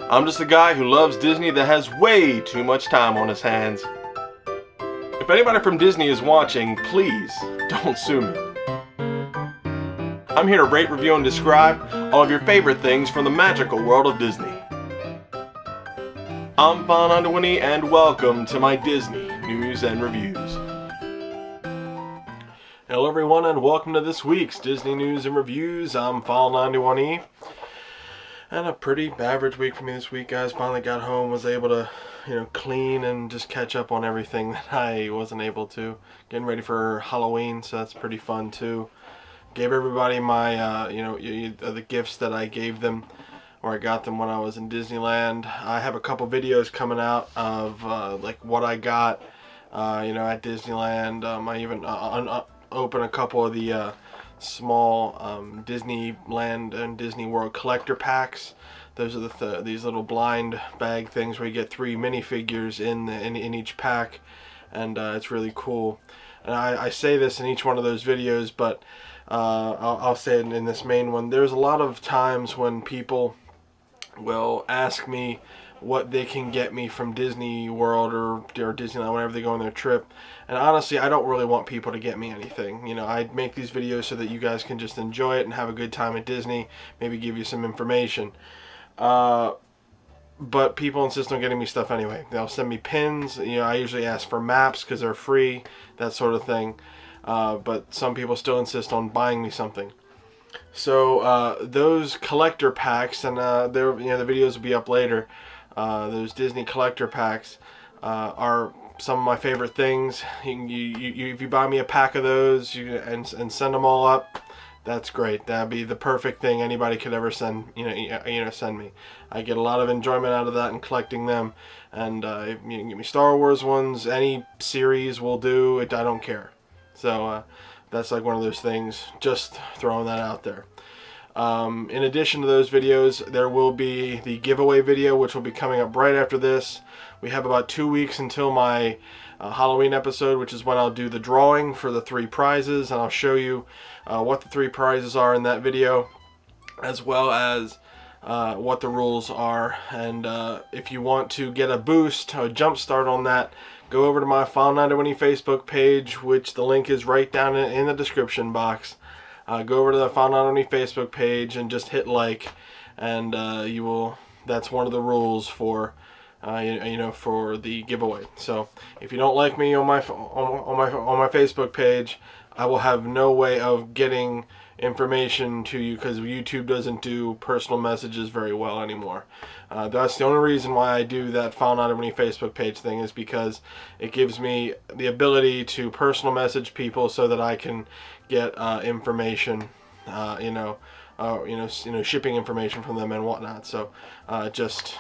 I'm just a guy who loves Disney that has way too much time on his hands. If anybody from Disney is watching, please don't sue me. I'm here to rate, review, and describe all of your favorite things from the magical world of Disney. I'm File91e and welcome to my Disney News and Reviews. Hello everyone and welcome to this week's Disney News and Reviews. I'm File91e. And a pretty average week for me this week, guys. Finally got home, was able to, clean and just catch up on everything that I wasn't able to. Getting ready for Halloween, so that's pretty fun too. Gave everybody my, the gifts that I gave them, or I got them when I was in Disneyland. I have a couple videos coming out of like what I got, at Disneyland. I even opened a couple of the small Disneyland and Disney World collector packs. Those are these little blind bag things where you get 3 minifigures in each pack, and it's really cool. And I say this in each one of those videos, but I'll say it in this main one. There's a lot of times when people will ask me what they can get me from Disney World or Disneyland whenever they go on their trip, and honestly I don't really want people to get me anything. I make these videos so that you guys can just enjoy it and have a good time at Disney, maybe give you some information, but people insist on getting me stuff anyway. They'll send me pins. I usually ask for maps because they're free, that sort of thing, but some people still insist on buying me something. So those collector packs, and the videos will be up later. Those Disney collector packs are some of my favorite things. If you buy me a pack of those and send them all up, that's great. That'd be the perfect thing anybody could ever send. Send me. I get a lot of enjoyment out of that and collecting them. And if you can get me Star Wars ones, any series will do. I don't care. So that's like one of those things. Just throwing that out there. In addition to those videos, there will be the giveaway video, which will be coming up right after this. We have about 2 weeks until my Halloween episode, which is when I'll do the drawing for the 3 prizes, and I'll show you what the 3 prizes are in that video, as well as what the rules are. And if you want to get a boost, a jump start on that, go over to my File91e Facebook page, which the link is right down in the description box. Go over to the File91e Facebook page and just hit like, and you will. That's one of the rules for, for the giveaway. So if you don't like me on my Facebook page, I will have no way of getting information to you because YouTube doesn't do personal messages very well anymore. That's the only reason why I do that File91e Facebook page thing, is because it gives me the ability to personal message people so that I can get information, shipping information from them and whatnot. So that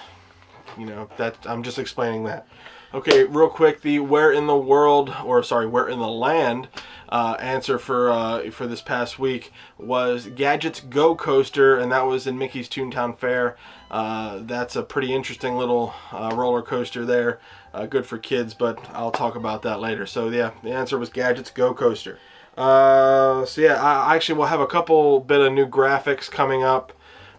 I'm just explaining that. Okay, real quick, the where in the land answer for this past week was Gadget's Go Coaster, and that was in Mickey's Toontown Fair. That's a pretty interesting little roller coaster there, good for kids, but I'll talk about that later. So yeah, the answer was Gadget's Go Coaster. I actually will have a couple bit of new graphics coming up,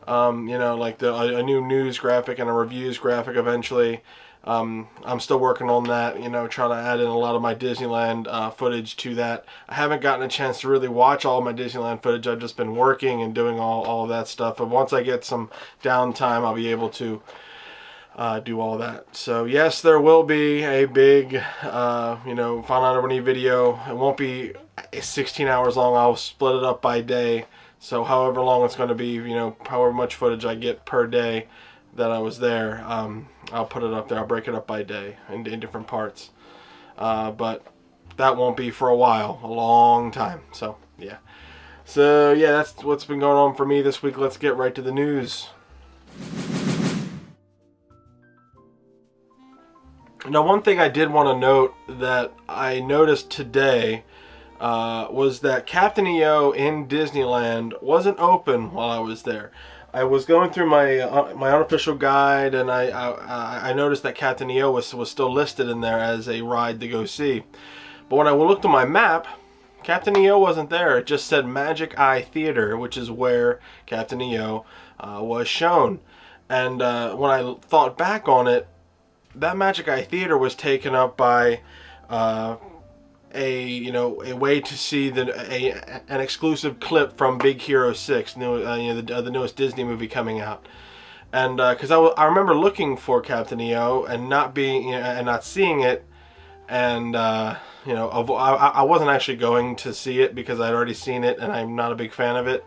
like a new news graphic and a reviews graphic eventually. I'm still working on that, trying to add in a lot of my Disneyland footage to that. I haven't gotten a chance to really watch all of my Disneyland footage. I've just been working and doing all of that stuff. But once I get some downtime, I'll be able to do all that. So yes, there will be a big, File91e video. It won't be 16 hours long. I'll split it up by day. So however long it's going to be, however much footage I get per day that I was there, I'll put it up there. I'll break it up by day in different parts. But that won't be for a while, a long time. So yeah. So yeah, that's what's been going on for me this week. Let's get right to the news. Now, one thing I did want to note that I noticed today was that Captain EO in Disneyland wasn't open while I was there. I was going through my unofficial guide, and I noticed that Captain EO was still listed in there as a ride to go see. But when I looked at my map, Captain EO wasn't there. It just said Magic Eye Theater, which is where Captain EO was shown. And when I thought back on it, that Magic Eye Theater was taken up by a way to see an exclusive clip from Big Hero 6, the newest Disney movie coming out. And because I remember looking for Captain EO and not seeing it, and I wasn't actually going to see it because I'd already seen it and I'm not a big fan of it.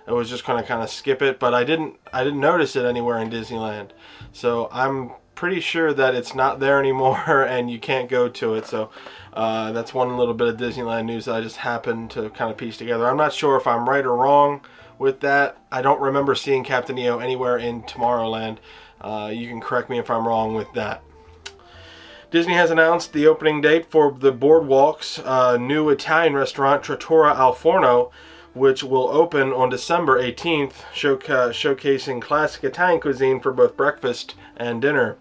I was just gonna kind of skip it, but I didn't notice it anywhere in Disneyland. So I'm pretty sure that it's not there anymore and you can't go to it. So that's one little bit of Disneyland news that I just happened to kind of piece together. I'm not sure if I'm right or wrong with that. I don't remember seeing Captain EO anywhere in Tomorrowland. You can correct me if I'm wrong with that. Disney has announced the opening date for the Boardwalk's new Italian restaurant, Trattoria al Forno, which will open on December 18th, showcasing classic Italian cuisine for both breakfast and dinner.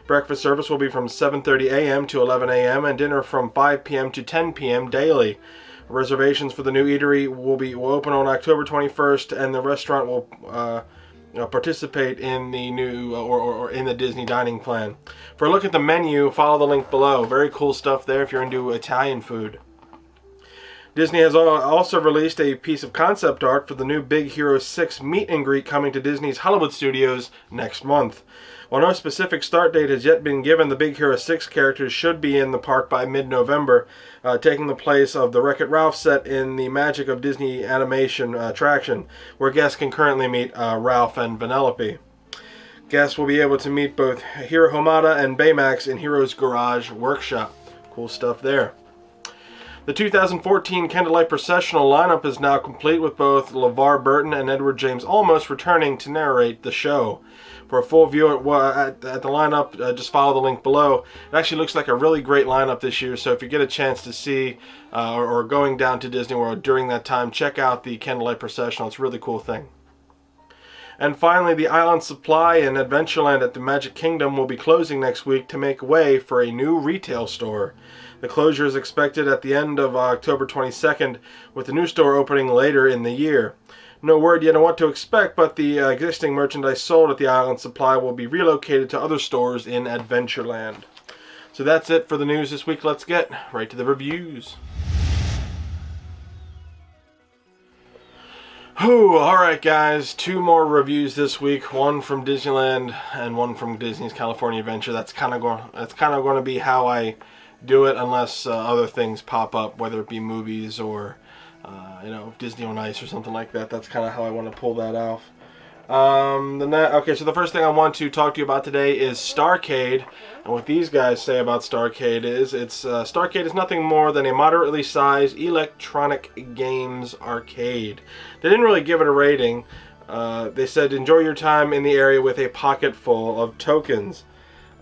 Breakfast service will be from 7:30 a.m. to 11 a.m. and dinner from 5 p.m. to 10 p.m. daily. Reservations for the new eatery will open on October 21st, and the restaurant will participate in the new or in the Disney dining plan. For a look at the menu, follow the link below. Very cool stuff there if you're into Italian food. Disney has also released a piece of concept art for the new Big Hero 6 meet and greet coming to Disney's Hollywood Studios next month. While no specific start date has yet been given, the Big Hero 6 characters should be in the park by mid-November, taking the place of the Wreck-It Ralph set in the Magic of Disney Animation attraction, where guests can currently meet Ralph and Vanellope. Guests will be able to meet both Hiro Hamada and Baymax in Hero's Garage Workshop. Cool stuff there. The 2014 Candlelight Processional lineup is now complete, with both LeVar Burton and Edward James Olmos returning to narrate the show. For a full view at the lineup, just follow the link below. It actually looks like a really great lineup this year, so if you get a chance to see or going down to Disney World during that time, check out the Candlelight Processional. It's a really cool thing. And finally, the Island Supply and Adventureland at the Magic Kingdom will be closing next week to make way for a new retail store. The closure is expected at the end of October 22nd, with the new store opening later in the year. No word yet on what to expect, but the existing merchandise sold at the Island Supply will be relocated to other stores in Adventureland. So that's it for the news this week. Let's get right to the reviews. Alright guys, two more reviews this week, one from Disneyland and one from Disney's California Adventure. That's kind of going to be how I do it, unless other things pop up, whether it be movies or Disney on Ice or something like that. That's kind of how I want to pull that off. Okay, so the first thing I want to talk to you about today is Starcade, and what these guys say about Starcade is Starcade is nothing more than a moderately sized electronic games arcade. They didn't really give it a rating. They said enjoy your time in the area with a pocket full of tokens.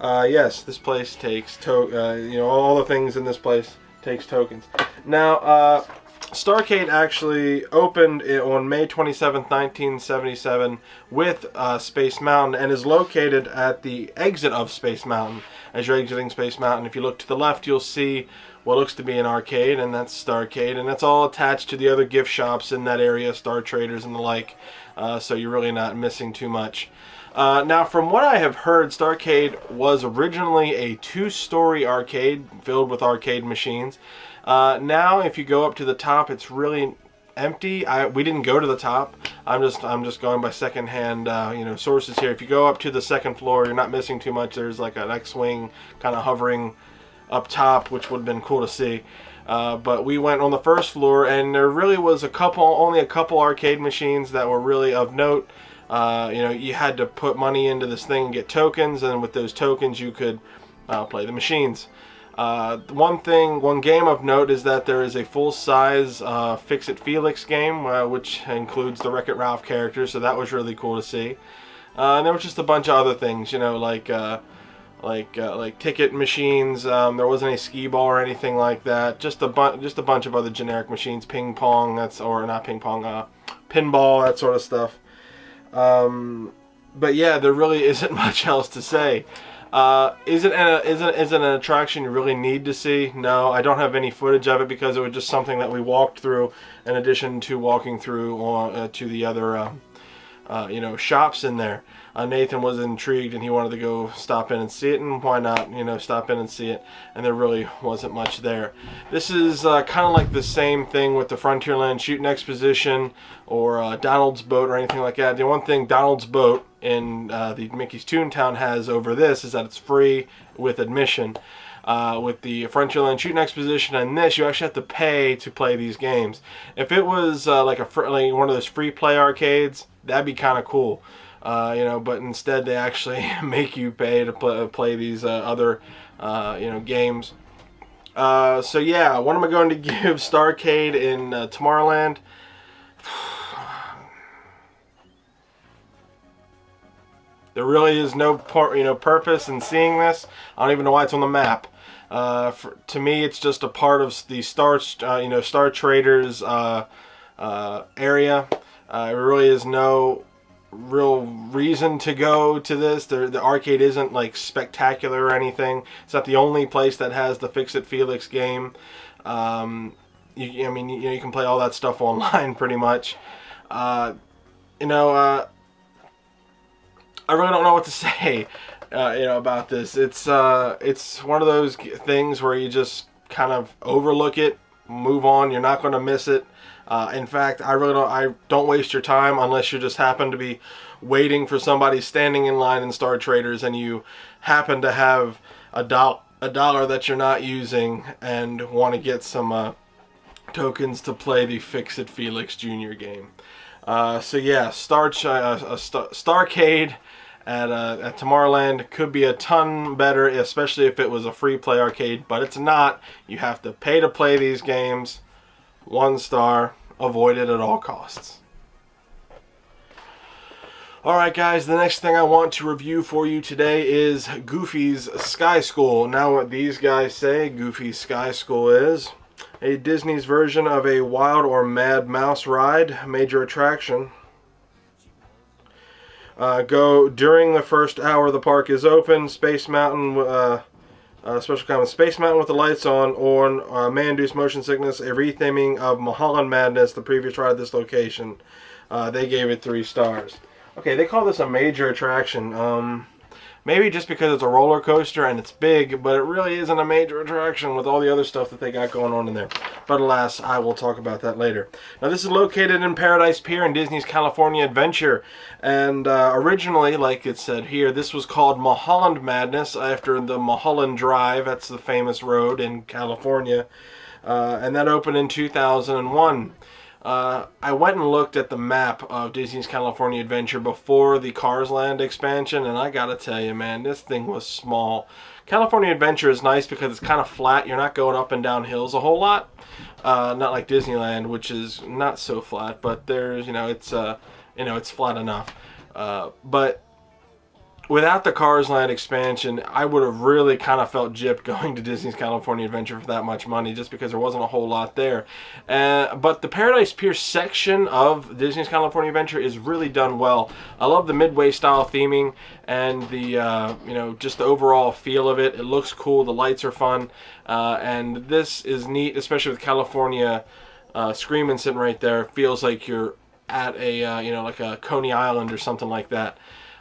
Yes, this place takes all the things in this place takes tokens. Now, Starcade actually opened on May 27, 1977 with Space Mountain, and is located at the exit of Space Mountain. As you're exiting Space Mountain, if you look to the left, you'll see what looks to be an arcade, and that's Starcade, and that's all attached to the other gift shops in that area, Star Traders and the like, so you're really not missing too much. Now, from what I have heard, Starcade was originally a two-story arcade filled with arcade machines. Now, if you go up to the top, it's really empty. We didn't go to the top. I'm just going by secondhand sources here. If you go up to the second floor, you're not missing too much. There's like an X-wing kind of hovering up top, which would have been cool to see. But we went on the first floor, and there really was only a couple arcade machines that were really of note. You had to put money into this thing and get tokens, and with those tokens you could play the machines. One game of note is that there is a full-size Fix-It Felix game, which includes the Wreck-It Ralph characters, so that was really cool to see. And there was just a bunch of other things, like ticket machines. There wasn't a skee ball or anything like that. Just a bunch of other generic machines, ping pong, pinball, that sort of stuff. But yeah, there really isn't much else to say. Is it an attraction you really need to see? No, I don't have any footage of it because it was just something that we walked through in addition to walking through to the other you know, shops in there. Nathan was intrigued and he wanted to go stop in and see it, and why not, you know, stop in and see it, and there really wasn't much there. This is kind of like the same thing with the Frontierland Shooting Exposition or Donald's Boat or anything like that. The one thing Donald's Boat in the Mickey's Toontown has over this is that it's free with admission. With the Frontierland Shooting Exposition and this, you actually have to pay to play these games. If it was like one of those free play arcades, that'd be kind of cool. You know, but instead they actually make you pay to play these other, you know, games. So yeah, what am I going to give Starcade in Tomorrowland? There really is no purpose in seeing this. I don't even know why it's on the map. To me, it's just a part of the Star Traders area. There really is no real reason to go to this. The arcade isn't like spectacular or anything. It's not the only place that has the Fix It Felix game. I mean, you can play all that stuff online pretty much. You know, I really don't know what to say, you know, about this. It's one of those things where you just kind of overlook it, move on. You're not going to miss it. In fact, I don't waste your time unless you just happen to be waiting for somebody standing in line in Star Traders and you happen to have a dollar that you're not using and want to get some tokens to play the Fix It Felix Jr. game. So yeah, Starcade at Tomorrowland could be a ton better, especially if it was a free play arcade, but it's not. You have to pay to play these games. 1 star, avoid it at all costs. Alright guys, the next thing I want to review for you today is Goofy's Sky School. Now what these guys say Goofy's Sky School is a Disney's version of a Wild or Mad Mouse ride, major attraction. Go during the first hour the park is open. Space Mountain, special comment, Space Mountain with the lights on man-induced motion sickness, a retheming of Mulholland Madness, the previous ride at this location. They gave it 3 stars. Okay, they call this a major attraction. Maybe just because it's a roller coaster and it's big, but it really isn't a major attraction with all the other stuff that they got going on in there. But alas, I will talk about that later. Now this is located in Paradise Pier in Disney's California Adventure. And originally, like it said here, this was called Mulholland Madness after the Mulholland Drive. That's the famous road in California. And that opened in 2001. I went and looked at the map of Disney's California Adventure before the Cars Land expansion, and I gotta tell you, man, this thing was small. California Adventure is nice because it's kind of flat. You're not going up and down hills a whole lot. Not like Disneyland, which is not so flat, but there's, it's flat enough. But without the Cars Land expansion, I would have really kind of felt gypped going to Disney's California Adventure for that much money, just because there wasn't a whole lot there. But the Paradise Pier section of Disney's California Adventure is really done well. I love the Midway style theming and the just the overall feel of it. It looks cool. The lights are fun, and this is neat, especially with California Screamin' sitting right there. It feels like you're at a like a Coney Island or something like that.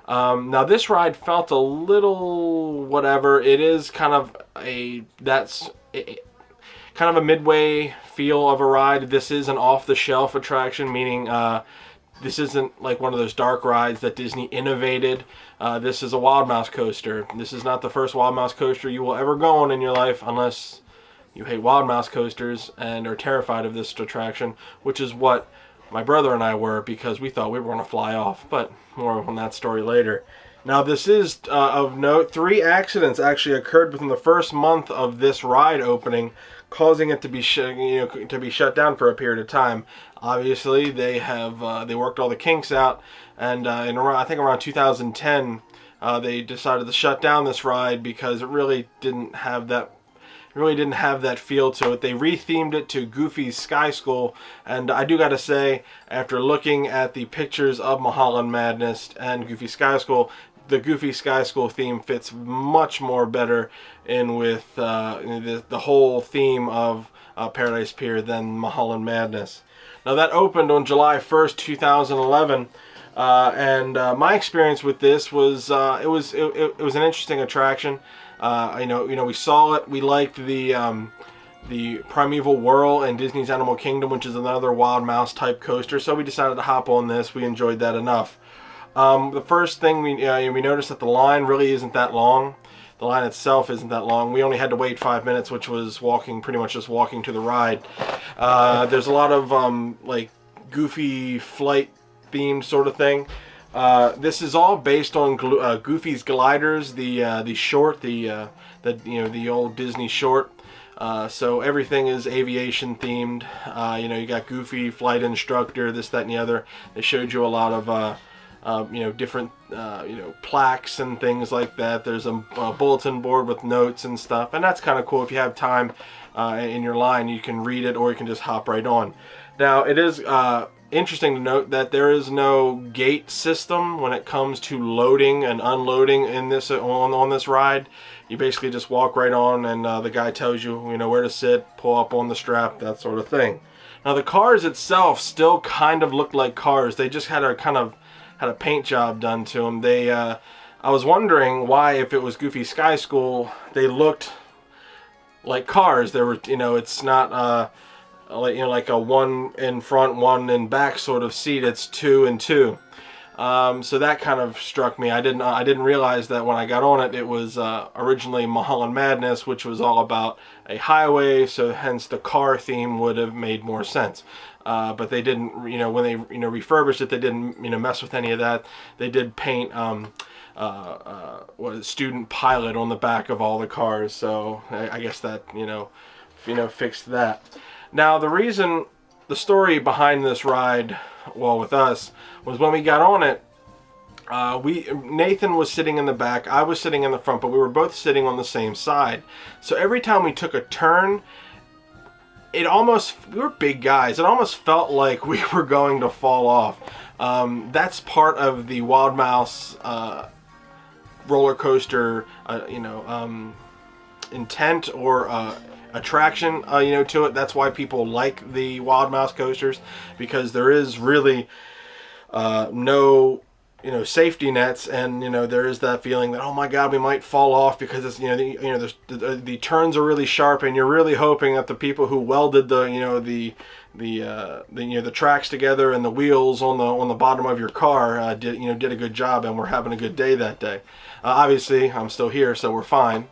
Now this ride felt a little whatever. It is kind of a kind of a midway feel of a ride. This is an off-the-shelf attraction, meaning this isn't like one of those dark rides that Disney innovated. This is a Wild Mouse coaster. This is not the first Wild Mouse coaster you will ever go on in your life, unless you hate Wild Mouse coasters and are terrified of this attraction, which is what my brother and I were, because we thought we were going to fly off, but more on that story later. Now this is of note, 3 accidents actually occurred within the first month of this ride opening, causing it to be shut down for a period of time. Obviously they have they worked all the kinks out, and I think around 2010 they decided to shut down this ride because it really didn't have that feel to it. They rethemed it to Goofy's Sky School, and I do gotta say, after looking at the pictures of Mulholland Madness and Goofy Sky School, the Goofy Sky School theme fits much more better in with the whole theme of Paradise Pier than Mulholland Madness. Now that opened on July 1st, 2011. My experience with this was it was an interesting attraction. We saw it. We liked the Primeval Whirl and Disney's Animal Kingdom, which is another Wild Mouse type coaster. So we decided to hop on this. We enjoyed that enough. The first thing we noticed that the line really isn't that long. The line itself isn't that long. We only had to wait 5 minutes, which was pretty much just walking to the ride. There's a lot of like Goofy flight themed sort of thing. This is all based on Goofy's gliders, the short, the old Disney short. So everything is aviation themed. You got Goofy, flight instructor, this, that, and the other. They showed you a lot of different plaques and things like that. There's a bulletin board with notes and stuff, and that's kind of cool. If you have time in your line, you can read it, or you can just hop right on. Now, it is interesting to note that there is no gate system when it comes to loading and unloading in this on this ride. You basically just walk right on, and the guy tells you where to sit, pull up on the strap, that sort of thing. Now, the cars itself still kind of look like cars. They just had a paint job done to them. I was wondering why, if it was Goofy Sky School, they looked like cars. They were, it's not like a one in front, one in back sort of seat. It's 2 and 2. So that kind of struck me. I didn't realize that when I got on it, it was originally Mulholland Madness, which was all about a highway. So hence the car theme would have made more sense. But they didn't, when they refurbished it, they didn't mess with any of that. They did paint student pilot on the back of all the cars. So I guess that fixed that. Now, the story behind this ride, well, with us, was when we got on it, Nathan was sitting in the back, I was sitting in the front, but we were both sitting on the same side. So every time we took a turn, we were big guys, it almost felt like we were going to fall off. That's part of the Wild Mouse roller coaster, intent or attraction, to it. That's why people like the Wild Mouse coasters, because there is really no safety nets, and there is that feeling that, oh my god, we might fall off, because it's the turns are really sharp, and you're really hoping that the people who welded the tracks together and the wheels on the bottom of your car did a good job, and we're having a good day that day. Obviously, I'm still here, so we're fine.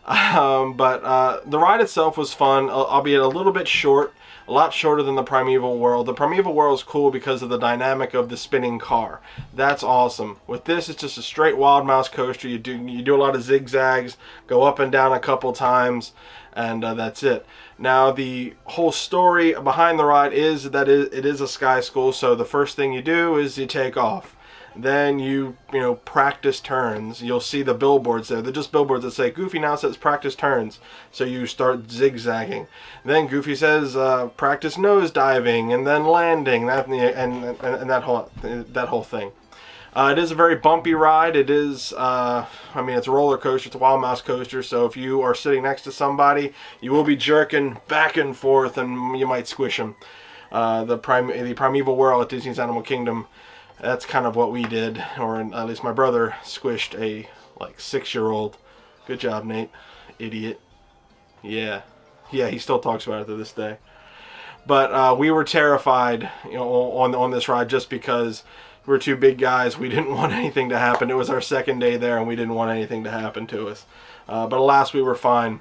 But the ride itself was fun, albeit a little bit short, a lot shorter than the Primeval Whirl. The Primeval Whirl is cool because of the dynamic of the spinning car. That's awesome. With this, it's just a straight Wild Mouse coaster. You do a lot of zigzags, go up and down a couple times, and that's it. Now, the whole story behind the ride is that it is a sky school, so the first thing you do is you take off. Then you practice turns. You'll see the billboards there. They're just billboards that say, Goofy now says practice turns. So you start zigzagging. Then Goofy says practice nose diving, and then landing. And that whole thing. It is a very bumpy ride. It is, it's a roller coaster. It's a Wild Mouse coaster. So if you are sitting next to somebody, you will be jerking back and forth, and you might squish them. The Primeval Whirl at Disney's Animal Kingdom, that's kind of what we did, or at least my brother squished a 6-year-old. Good job, Nate. Idiot. Yeah, he still talks about it to this day. But we were terrified, on this ride, just because we're two big guys. We didn't want anything to happen. It was our second day there, and we didn't want anything to happen to us. But alas, we were fine.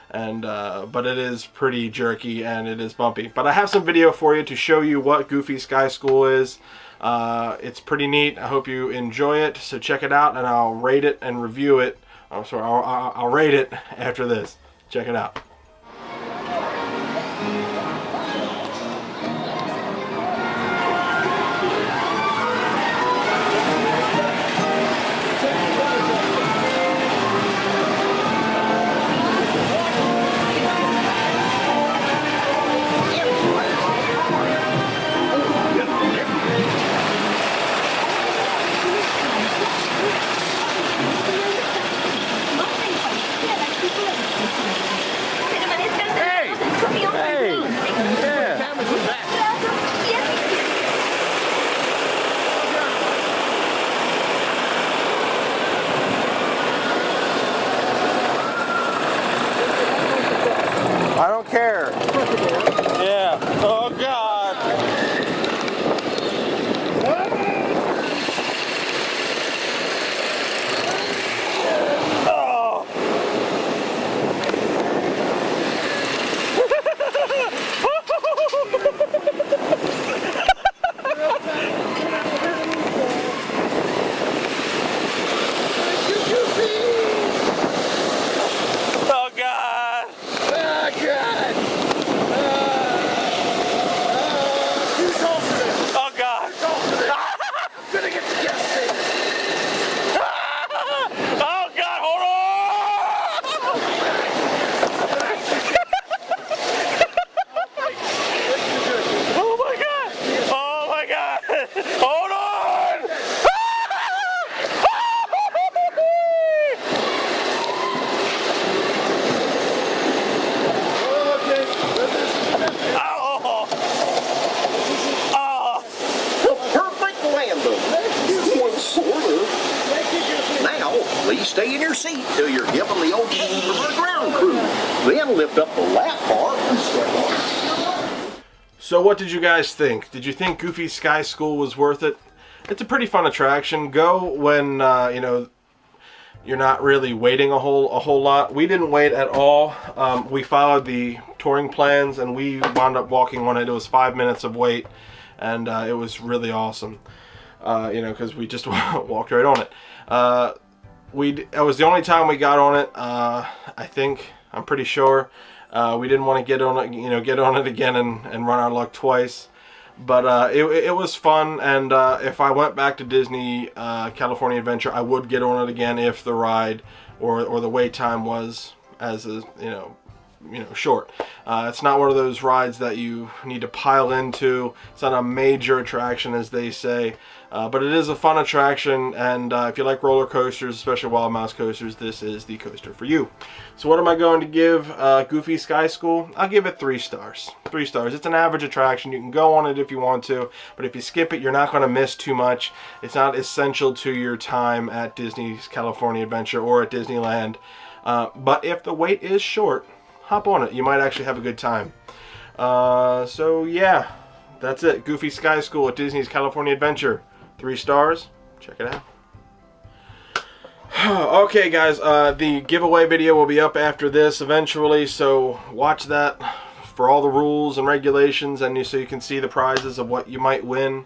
And but it is pretty jerky, and it is bumpy. But I have some video for you to show you what Goofy Sky School is. It's pretty neat. I hope you enjoy it. So check it out, and I'll rate it and review it. I'm sorry, I'll rate it after this. Check it out. Please stay in your seat till you're given the okay from our ground crew. Then lift up the lap bar and step on. So what did you guys think? Did you think Goofy Sky School was worth it? It's a pretty fun attraction. Go when you know, you're not really waiting a whole lot. We didn't wait at all. We followed the touring plans and we wound up walking on it. It was 5 minutes of wait, and it was really awesome. You know, because we just walked right on it. It was the only time we got on it. I'm pretty sure. We didn't want to get on it, you know, get on it again and run our luck twice. But it was fun, and if I went back to Disney California Adventure, I would get on it again if the ride or the wait time was as short. It's not one of those rides that you need to pile into. It's not a major attraction, as they say, but it is a fun attraction, and if you like roller coasters, especially Wild Mouse coasters, this is the coaster for you. So what am I going to give Goofy Sky School? I'll give it 3 stars. 3 stars. It's an average attraction. You can go on it if you want to, but if you skip it, you're not going to miss too much. It's not essential to your time at Disney's California Adventure or at Disneyland, but if the wait is short, hop on it. You might actually have a good time. So yeah, that's it. Goofy Sky School at Disney's California Adventure. 3 stars. Check it out. Okay guys, the giveaway video will be up after this eventually, so watch that for all the rules and regulations, and so you can see the prizes of what you might win.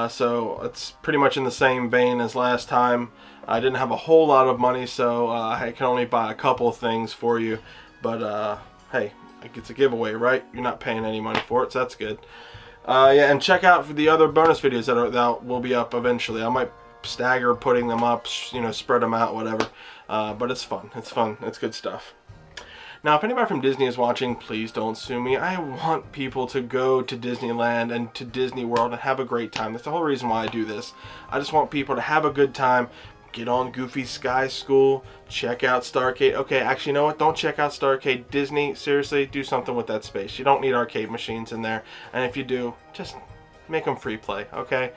So it's pretty much in the same vein as last time. I didn't have a whole lot of money, so I can only buy a couple of things for you. But hey, it's a giveaway, right? You're not paying any money for it, so that's good. Yeah, and check out for the other bonus videos that will be up eventually. I might stagger putting them up, you know, spread them out, whatever. But it's fun. It's fun. It's good stuff. Now, if anybody from Disney is watching, please don't sue me. I want people to go to Disneyland and to Disney World and have a great time. That's the whole reason why I do this. I just want people to have a good time. Get on Goofy Sky School. Check out Starcade. Okay, actually, you know what? Don't check out Starcade. Disney, seriously, do something with that space. You don't need arcade machines in there. And if you do, just make them free play, okay?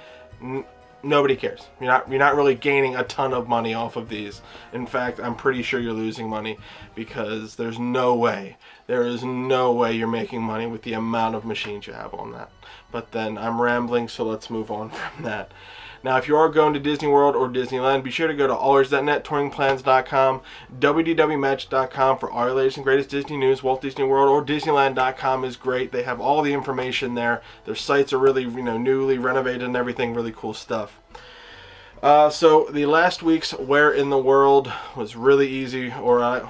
Nobody cares. You're not really gaining a ton of money off of these. In fact, I'm pretty sure you're losing money, because there is no way you're making money with the amount of machines you have on that. But then I'm rambling, so let's move on from that. Now, if you are going to Disney World or Disneyland, be sure to go to allers.net, touringplans.com, wdwmatch.com for all your latest and greatest Disney news. Walt Disney World or Disneyland.com is great. They have all the information there. Their sites are really, you know, newly renovated and everything, really cool stuff. So the last week's Where in the World was really easy. So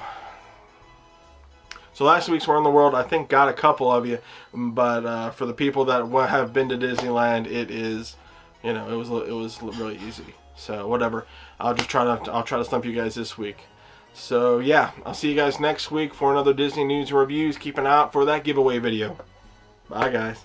last week's Where in the World, I think, got a couple of you, but for the people that have been to Disneyland, it is, you know, it was really easy. So whatever, I'll try to stump you guys this week. So yeah, I'll see you guys next week for another Disney news and reviews. Keep an eye out for that giveaway video. Bye guys.